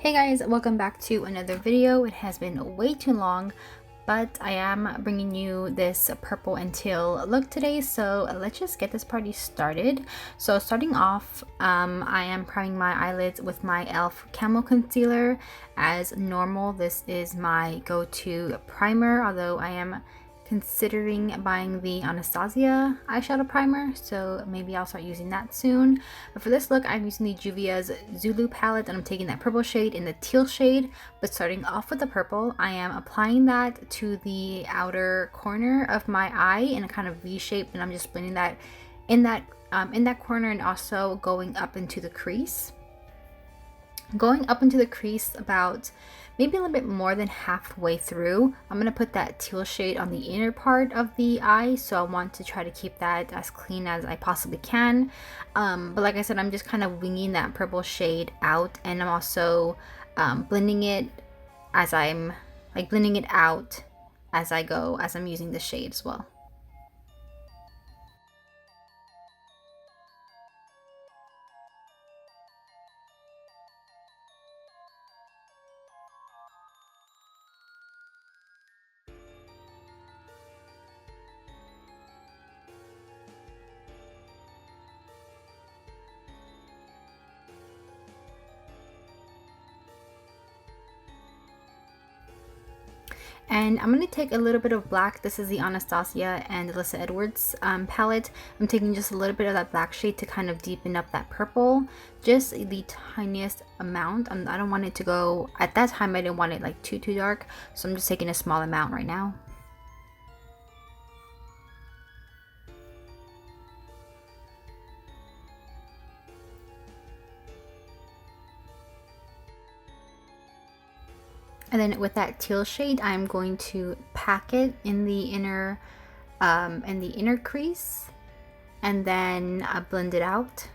Hey guys, welcome back to another video. It has been way too long, but I am bringing you this purple and teal look today, so let's just get this party started. So starting off, I am priming my eyelids with my e.l.f. Camo Concealer. As normal, this is my go-to primer, although I am considering buying the Anastasia eyeshadow primer, so maybe I'll start using that soon. But for this look, I'm using the Juvia's Zulu palette, and I'm taking that purple shade in the teal shade. But starting off with the purple, I am applying that to the outer corner of my eye in a kind of V shape, and I'm just blending that in that corner, and also going up into the crease. Going up into the crease about maybe a little bit more than halfway through. I'm going to put that teal shade on the inner part of the eye, so I want to try to keep that as clean as I possibly can. But like I said, I'm just kind of winging that purple shade out, and I'm also blending it as I'm blending it out as I go, as I'm using the shade as well. And I'm going to take a little bit of black. This is the Anastasia and Alyssa Edwards palette. I'm taking just a little bit of that black shade to kind of deepen up that purple. Just the tiniest amount. I don't want it to go, at that time I didn't want it like too dark. So I'm just taking a small amount right now. And then with that teal shade, I'm going to pack it in the inner crease, and then blend it out.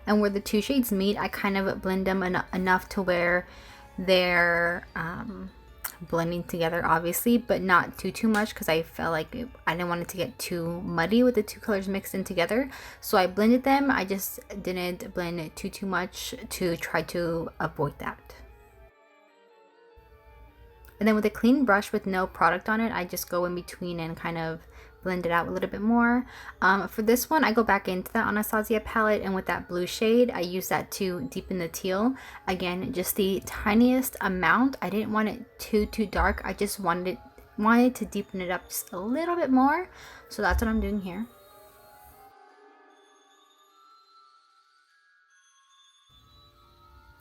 And where the two shades meet, I kind of blend them enough to where they're blending together, obviously, but not too much, because I felt like I didn't want it to get too muddy with the two colors mixed in together. So I blended them. I just didn't blend it too much to try to avoid that. And then with a clean brush with no product on it, I just go in between and kind of blend it out a little bit more. For this one, I go back into the Anastasia palette, and with that blue shade, I use that to deepen the teal. Again, just the tiniest amount. I didn't want it too dark. I just wanted to deepen it up just a little bit more. So that's what I'm doing here.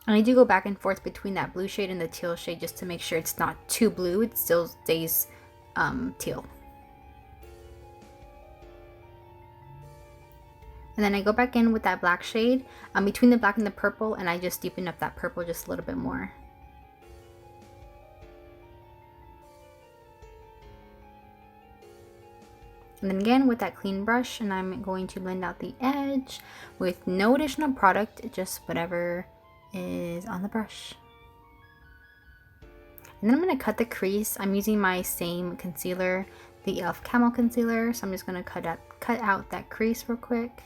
And I do go back and forth between that blue shade and the teal shade just to make sure it's not too blue. It still stays teal. And then I go back in with that black shade between the black and the purple, and I just deepen up that purple just a little bit more. And then again with that clean brush, and I'm going to blend out the edge with no additional product, just whatever is on the brush. And then I'm going to cut the crease. I'm using my same concealer, the e.l.f. Camo Concealer, so I'm just going to cut out that crease real quick.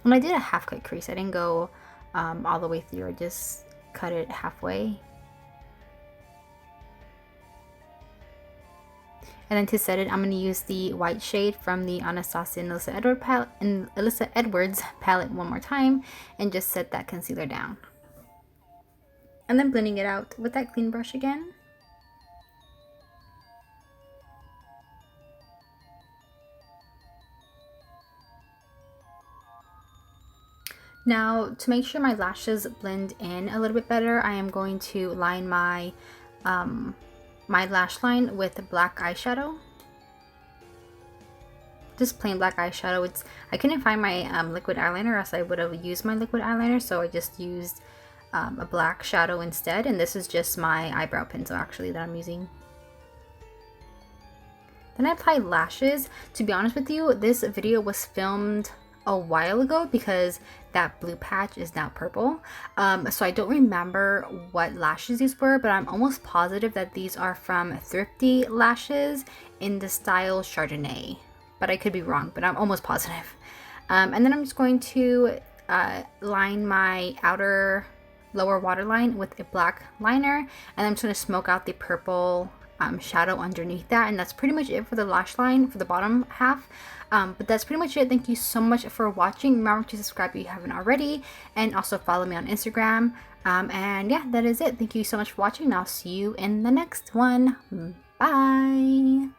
And I did a half cut crease. I didn't go all the way through. I just cut it halfway. And then to set it, I'm going to use the white shade from the Anastasia and Alyssa Edwards palette one more time, and just set that concealer down. And then blending it out with that clean brush again. Now, to make sure my lashes blend in a little bit better, I am going to line my my lash line with black eyeshadow. Just plain black eyeshadow. I couldn't find my liquid eyeliner, else I would have used my liquid eyeliner, so I just used a black shadow instead, and this is just my eyebrow pencil actually that I'm using. Then I applied lashes. To be honest with you, this video was filmed a while ago because that blue patch is now purple. So I don't remember what lashes these were, but I'm almost positive that these are from Thrifty Lashes in the style Chardonnay. But I could be wrong, but I'm almost positive. And then I'm just going to line my outer lower waterline with a black liner, and I'm just going to smoke out the purple shadow underneath that, and that's pretty much it for the lash line for the bottom half. But that's pretty much it. Thank you so much for watching. Remember to subscribe if you haven't already, and also follow me on Instagram. And yeah, that is it. Thank you so much for watching, and I'll see you in the next one. Bye.